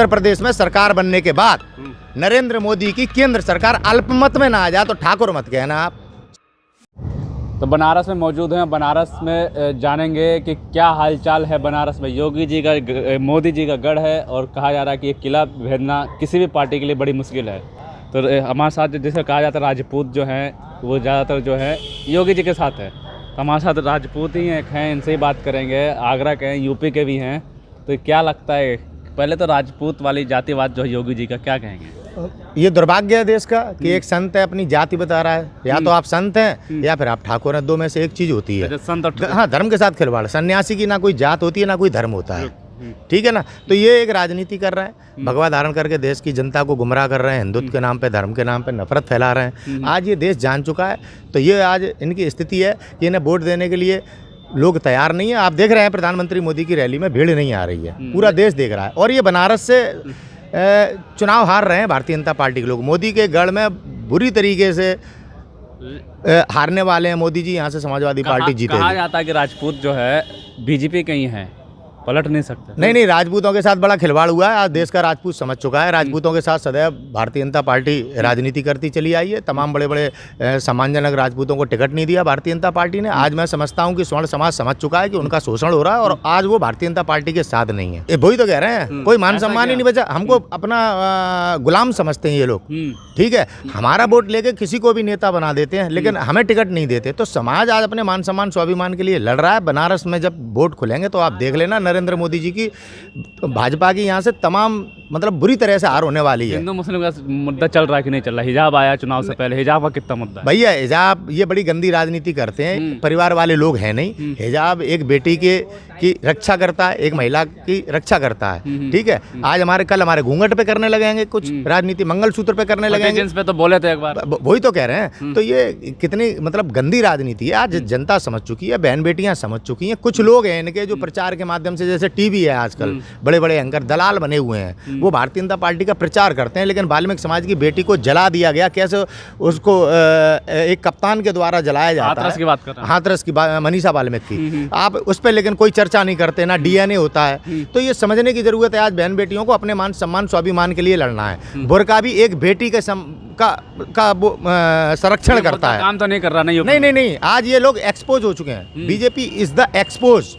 उत्तर प्रदेश में सरकार बनने के बाद नरेंद्र मोदी की केंद्र सरकार अल्पमत में ना आ जाए तो ठाकुर मत कहना आप। तो बनारस में मौजूद हैं, बनारस में जानेंगे कि क्या हालचाल है बनारस में। योगी जी का, मोदी जी का गढ़ है और कहा जा रहा है कि ये किला भेदना किसी भी पार्टी के लिए बड़ी मुश्किल है। तो हमारे साथ जैसे कहा जाता है राजपूत जो हैं वो ज़्यादातर जो है योगी जी के साथ है। तो हमारे साथ राजपूत ही एक हैं, इनसे ही बात करेंगे। आगरा के हैं, यूपी के भी हैं। तो क्या लगता है, पहले तो राजपूत वाली जातिवाद जो है योगी जी का, क्या कहेंगे? ये दुर्भाग्य है देश का कि एक संत है अपनी जाति बता रहा है। या तो आप संत हैं या फिर आप ठाकुर हैं, दो में से एक चीज होती है। संत और हाँ, धर्म के साथ खिलवाड़। सन्यासी की ना कोई जात होती है ना कोई धर्म होता है, ठीक है ना। तो ये एक राजनीति कर रहे हैं, भगवा धारण करके देश की जनता को गुमराह कर रहे हैं, हिंदुत्व के नाम पे, धर्म के नाम पे नफरत फैला रहे हैं। आज ये देश जान चुका है। तो ये आज इनकी स्थिति है कि इन्हें वोट देने के लिए लोग तैयार नहीं है। आप देख रहे हैं प्रधानमंत्री मोदी की रैली में भीड़ नहीं आ रही है, पूरा देश देख रहा है। और ये बनारस से चुनाव हार रहे हैं भारतीय जनता पार्टी के लोग। मोदी के गढ़ में बुरी तरीके से हारने वाले हैं मोदी जी। यहाँ से समाजवादी पार्टी जीतेगी। कहा जाता है कि राजपूत जो है बीजेपी के ही हैं, पलट नहीं सकते। नहीं, राजपूतों के साथ बड़ा खिलवाड़ हुआ है। आज देश का राजपूत समझ चुका है। राजपूतों के साथ सदैव भारतीय जनता पार्टी राजनीति करती चली आई है। तमाम बड़े बड़े सम्मानजनक राजपूतों को टिकट नहीं दिया भारतीय जनता पार्टी ने। आज मैं समझता हूं कि स्वर्ण समाज समझ चुका है कि उनका शोषण हो रहा है और आज वो भारतीय जनता पार्टी के साथ नहीं है। वही तो कह रहे हैं, कोई मान सम्मान ही नहीं बचा। हमको अपना गुलाम समझते हैं ये लोग, ठीक है। हमारा वोट लेके किसी को भी नेता बना देते हैं, लेकिन हमें टिकट नहीं देते। तो समाज आज अपने मान सम्मान स्वाभिमान के लिए लड़ रहा है। बनारस में जब वोट खुलेंगे तो आप देख लेना, नरेंद्र मोदी जी की, भाजपा की यहाँ से तमाम मतलब बुरी तरह से हार होने वाली है। हिंदू मुस्लिम का मुद्दा चल रहा है कि नहीं चल रहा? हिजाब आया चुनाव से पहले, हिजाब का कितना मुद्दा है? भैया हिजाब ये बड़ी गंदी राजनीति करते हैं, परिवार वाले लोग हैं नहीं। हिजाब एक बेटी की रक्षा करता है, एक महिला की रक्षा करता है, ठीक है। आज कल हमारे घूंघट पे करने लगेंगे कुछ राजनीति, मंगलसूत्र पे करने लगेंगे। पे तो बोले थे एक बार, वही तो कह रहे हैं। तो ये कितनी मतलब गंदी राजनीति है। आज जनता समझ चुकी है, बहन बेटियां समझ चुकी हैं। कुछ लोग हैं इनके जो प्रचार के माध्यम से, जैसे टीवी है आजकल, बड़े बड़े एंकर दलाल बने हुए हैं, वो भारतीय जनता पार्टी का प्रचार करते हैं। लेकिन वाल्मीकि समाज की बेटी को जला दिया गया, कैसे उसको एक कप्तान के द्वारा जलाया जाता है। हाथरस की बात कर रहे हैं, हाथरस की, मनीषा वाल्मीकि की। आप उस पर लेकिन कोई चर्चा नहीं करते, ना डीएनए होता है। तो ये समझने की जरूरत है, आज बहन बेटियों को अपने मान सम्मान स्वाभिमान के लिए लड़ना है। बुर्का भी एक बेटी के का वो संरक्षण करता है। काम तो नहीं कर रहा। नहीं, आज ये लोग एक्सपोज हो चुके हैं। BJP is the expose.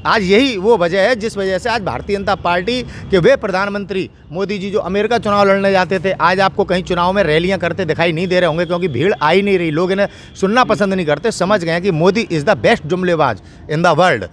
आज यही वो वजह है जिस वजह से आज भारतीय जनता पार्टी के वे प्रधानमंत्री मोदी जी जो अमेरिका चुनाव लड़ने जाते थे, आज आपको कहीं चुनाव में रैलियां करते दिखाई नहीं दे रहे होंगे, क्योंकि भीड़ आई नहीं रही। लोग इन्हें सुनना पसंद नहीं करते, समझ गए कि मोदी इज द बेस्ट जुमलेबाज इन द वर्ल्ड।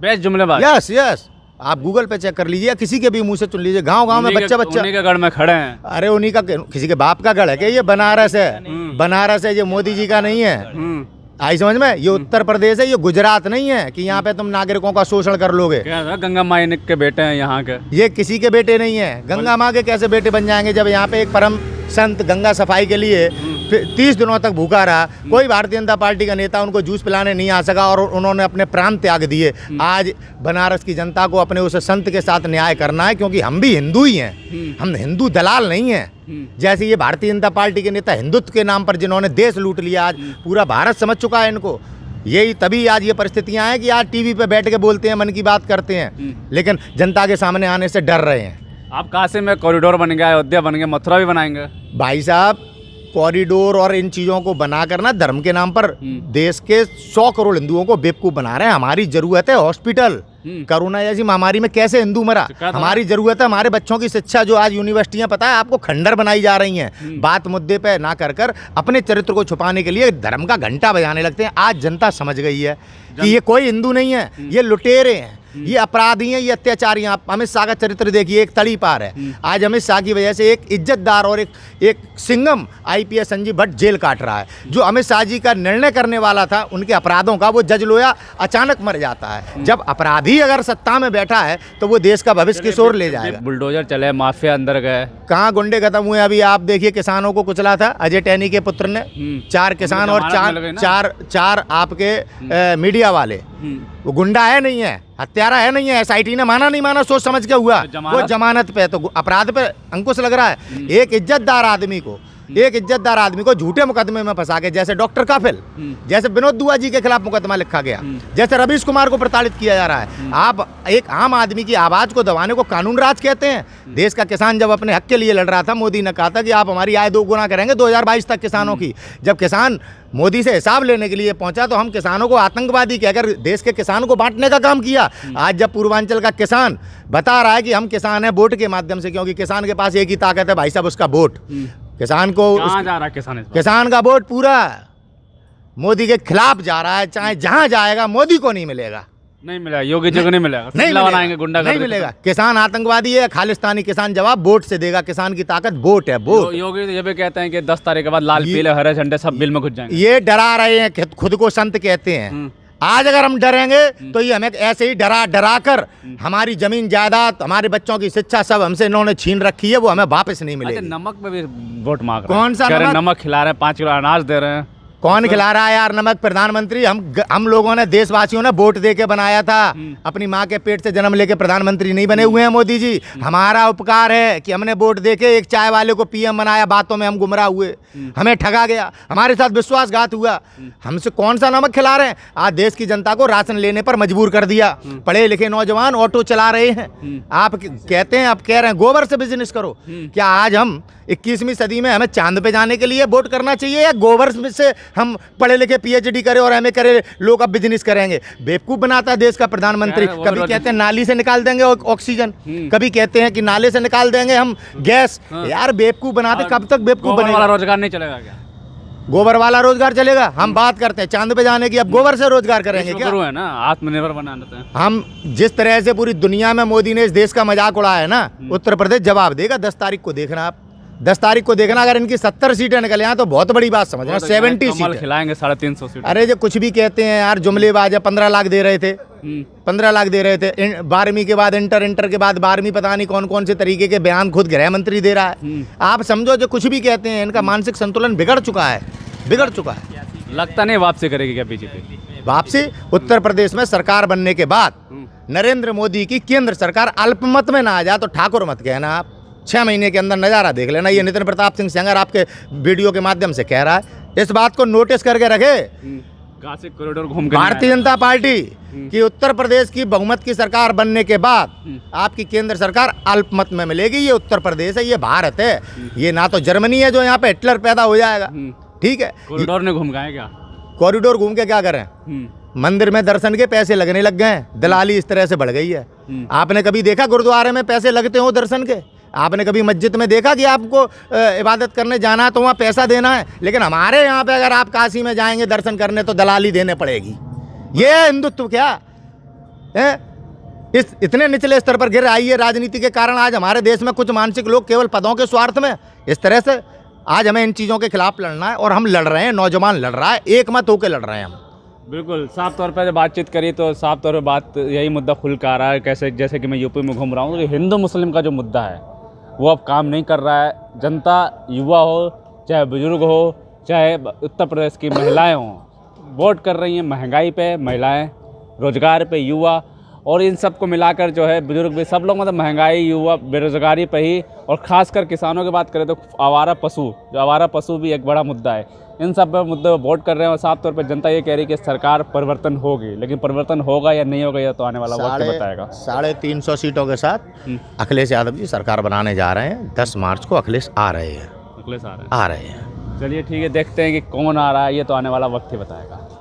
बेस्ट जुमलेबाज? यस। आप गूगल पे चेक कर लीजिए, किसी के भी मुंह से चुन लीजिए। गांव में बच्चा उन्हीं के गढ़ में खड़े हैं। अरे उन्हीं का, किसी के बाप का गढ़ है क्या? ये बनारस है, बनारस है, ये मोदी जी का नहीं है। आई समझ में? ये उत्तर प्रदेश है, ये गुजरात नहीं है कि यहाँ पे तुम नागरिकों का शोषण कर लोगे। गंगा माई के बेटे हैं यहाँ के। ये किसी के बेटे नहीं है। गंगा माँ के कैसे बेटे बन जाएंगे जब यहाँ पे एक परम संत गंगा सफाई के लिए 30 दिनों तक भूखा रहा। कोई भारतीय जनता पार्टी का नेता उनको जूस पिलाने नहीं आ सका और उन्होंने अपने प्राण त्याग दिए। आज बनारस की जनता को अपने उस संत के साथ न्याय करना है, क्योंकि हम भी हिंदू ही हैं, हम हिंदू दलाल नहीं हैं। जैसे ये भारतीय जनता पार्टी के नेता हिंदुत्व के नाम पर जिन्होंने देश लूट लिया, आज पूरा भारत समझ चुका है इनको। यही तभी आज ये परिस्थितियां हैं कि आज टीवी पे बैठ के बोलते हैं, मन की बात करते हैं, लेकिन जनता के सामने आने से डर रहे हैं। आप काशी में कॉरिडोर बन गया, अयोध्या बन गया, मथुरा भी बनाएंगे? भाई साहब, कॉरिडोर और इन चीज़ों को बनाकर ना धर्म के नाम पर देश के 100 करोड़ हिंदुओं को बेवकूफ़ बना रहे हैं। हमारी जरूरत है हॉस्पिटल। कोरोना जैसी महामारी में कैसे हिंदू मरा? हमारी जरूरत है हमारे बच्चों की शिक्षा। जो आज यूनिवर्सिटियां पता है आपको खंडर बनाई जा रही हैं, बात मुद्दे पे ना कर अपने चरित्र को छुपाने के लिए धर्म का घंटा बजाने लगते हैं। आज जनता समझ गई है कि ये कोई हिंदू नहीं है, ये लुटेरे हैं, ये अपराधी हैं, ये अत्याचारी हैं। आप अमित शाह का चरित्र देखिए, एक तड़ी पार है। आज अमित शाह की वजह से एक इज्जतदार और एक सिंघम IPS संजीव भट्ट जेल काट रहा है। जो अमित शाह जी का निर्णय करने वाला था उनके अपराधों का, वो जज लोया अचानक मर जाता है। जब अपराधी अगर सत्ता में बैठा है तो वो देश का भविष्य किस ओर ले जाएगा? बुलडोजर चले, माफिया अंदर गए, कहाँ गुंडे खत्म हुए? अभी आप देखिए, किसानों को कुचला था अजय टैनी के पुत्र ने। 4 किसान और चार आपके मीडिया वाले। वो गुंडा है नहीं है, हत्यारा है नहीं है, SIT ने माना नहीं माना, सोच समझ के हुआ। वो जमानत पे, तो अपराध पे अंकुश लग रहा है। एक इज्जतदार आदमी को एक इज्जतदार आदमी को झूठे मुकदमे में फंसा के, जैसे डॉक्टर काफिल, जैसे विनोद दुआ जी के खिलाफ मुकदमा लिखा गया, जैसे रवीश कुमार को प्रताड़ित किया जा रहा है। आप एक आम आदमी की आवाज को दबाने को कानून राज कहते हैं। देश का किसान जब अपने हक के लिए लड़ रहा था, मोदी ने कहा था कि आप हमारी आय 2 गुना करेंगे 2022 तक किसानों की। जब किसान मोदी से हिसाब लेने के लिए पहुंचा तो हम किसानों को आतंकवादी कहकर देश के किसानों को बांटने का काम किया। आज जब पूर्वांचल का किसान बता रहा है कि हम किसान हैं वोट के माध्यम से, क्योंकि किसान के पास एक ही ताकत है भाई साहब, उसका वोट। किसान को कहाँ जा रहा है किसान इस बार? किसान का वोट पूरा मोदी के खिलाफ जा रहा है। चाहे जहां जाएगा मोदी को नहीं मिलेगा, नहीं मिलेगा, योगी जी को नहीं मिलेगा, नहीं बनाएंगे गुंडा नहीं मिलेगा। किसान आतंकवादी है, खालिस्तानी किसान जवाब वोट से देगा। किसान की ताकत वोट है, वोट। योगी ये भी कहते हैं कि 10 तारीख के बाद लाल पीले हरे झंडे सब बिल में घुस जाएंगे। ये डरा रहे हैं, खुद को संत कहते हैं। आज अगर हम डरेंगे तो ये हमें ऐसे ही डरा कर हमारी जमीन जायदाद, हमारे बच्चों की शिक्षा सब हमसे इन्होंने छीन रखी है, वो हमें वापस नहीं मिलेगी। नमक पे भी वोट मांग रहे हैं। कौन सा नमक खिला रहे हैं, 5 किलो अनाज दे रहे हैं। कौन खिला रहा है यार नमक? प्रधानमंत्री हम लोगों ने, देशवासियों ने वोट दे के बनाया था। अपनी माँ के पेट से जन्म लेके प्रधानमंत्री नहीं बने हुए हैं मोदी जी। हमारा उपकार है कि हमने वोट दे के एक चाय वाले को पीएम बनाया, बातों में हम गुमराह हुए, हमें ठगा गया, हमारे साथ विश्वासघात हुआ। हमसे कौन सा नमक खिला रहे हैं? आज देश की जनता को राशन लेने पर मजबूर कर दिया। पढ़े लिखे नौजवान ऑटो चला रहे हैं। आप कहते हैं, आप कह रहे हैं गोबर से बिजनेस करो। क्या आज हम 21वीं सदी में हमें चांद पे जाने के लिए वोट करना चाहिए, या गोबर से हम पढ़े लिखे PhD करें और MA करे लोग अब बिजनेस करेंगे? बेवकूफ बनाता है देश का प्रधानमंत्री। कभी कहते हैं नाली से निकाल देंगे ऑक्सीजन, कभी कहते हैं कि नाले से निकाल देंगे हम गैस। यार बेवकूफ बनाते, कब तक बेवकूफ बनेगा? रोजगार नहीं चलेगा क्या? गोबर वाला रोजगार चलेगा? हम बात करते हैं चांद पे जाने की, अब गोबर से रोजगार करेंगे क्या? है ना, आत्मनिर्भर बनाते हैं हम। जिस तरह से पूरी दुनिया में मोदी ने इस देश का मजाक उड़ाया है ना, उत्तर प्रदेश जवाब देगा। 10 तारीख को देखना आप, 10 तारीख को देखना। अगर इनकी 70 सीटें निकले हैं तो बहुत बड़ी बात समझना। 70 सीटें खिलाएंगे, 350 सीट। अरे जो कुछ भी कहते हैं यार, जुमलेबाज है। 15 लाख दे रहे थे, 15 लाख दे रहे थे। 12वीं के बाद इंटर के बाद 12वीं, पता नहीं कौन कौन से तरीके के बयान खुद गृह मंत्री दे रहा है। आप समझो जो कुछ भी कहते हैं, इनका मानसिक संतुलन बिगड़ चुका है, बिगड़ चुका है। लगता नहीं वापसी करेगी क्या बीजेपी? वापसी उत्तर प्रदेश में सरकार बनने के बाद नरेंद्र मोदी की केंद्र सरकार अल्पमत में ना आ जाए तो ठाकुर मत कहना आप। 6 महीने के अंदर नज़ारा देख लेना। ये नितिन प्रताप सिंह सेंगर आपके वीडियो के माध्यम से कह रहा है, इस बात को नोटिस करके रखे। काशी कॉरिडोर घूम के भारतीय जनता पार्टी की उत्तर प्रदेश की बहुमत की सरकार बनने के बाद आपकी केंद्र सरकार अल्पमत में मिलेगी। ये उत्तर प्रदेश है, ये भारत है, ये ना तो जर्मनी है जो यहाँ पे हिटलर पैदा हो जाएगा। ठीक है, कॉरिडोर ने घूम गए क्या? कॉरिडोर घूम के क्या करें? मंदिर में दर्शन के पैसे लगने लग गए हैं। दलाली इस तरह से बढ़ गई है। आपने कभी देखा गुरुद्वारे में पैसे लगते हो दर्शन के? आपने कभी मस्जिद में देखा कि आपको इबादत करने जाना है तो वहाँ पैसा देना है? लेकिन हमारे यहाँ पे अगर आप काशी में जाएंगे दर्शन करने तो दलाली देने पड़ेगी। ये है हिंदुत्व क्या है? इस इतने निचले स्तर पर गिर आई है राजनीति के कारण। आज हमारे देश में कुछ मानसिक लोग केवल पदों के स्वार्थ में इस तरह से, आज हमें इन चीज़ों के खिलाफ लड़ना है और हम लड़ रहे हैं। नौजवान लड़ रहा है, एक मत होकर लड़ रहे हैं हम। बिल्कुल साफ तौर पर जब बातचीत करी तो साफ तौर पर बात यही मुद्दा खुल कर आ रहा है। कैसे, जैसे कि मैं यूपी में घूम रहा हूँ, तो हिंदू मुस्लिम का जो मुद्दा है वो अब काम नहीं कर रहा है। जनता, युवा हो चाहे बुजुर्ग हो चाहे उत्तर प्रदेश की महिलाएं हों, वोट कर रही हैं महंगाई पे, महिलाएं रोजगार पे, युवा, और इन सब को मिलाकर जो है बुजुर्ग भी, सब लोग मतलब महंगाई, युवा, बेरोजगारी पे ही, और ख़ासकर किसानों की बात करें तो आवारा पशु, जो आवारा पशु भी एक बड़ा मुद्दा है। इन सब पर मुद्दे पर वोट कर रहे हैं और साफ तौर पर जनता ये कह रही है कि सरकार परिवर्तन होगी, लेकिन परिवर्तन होगा या नहीं होगा यह तो आने वाला वक्त बताएगा। 350 सीटों के साथ अखिलेश यादव जी सरकार बनाने जा रहे हैं। 10 मार्च को अखिलेश आ रहे हैं। अखिलेश आ रहे हैं। चलिए ठीक है, देखते हैं कि कौन आ रहा है, ये तो आने वाला वक्त ही बताएगा।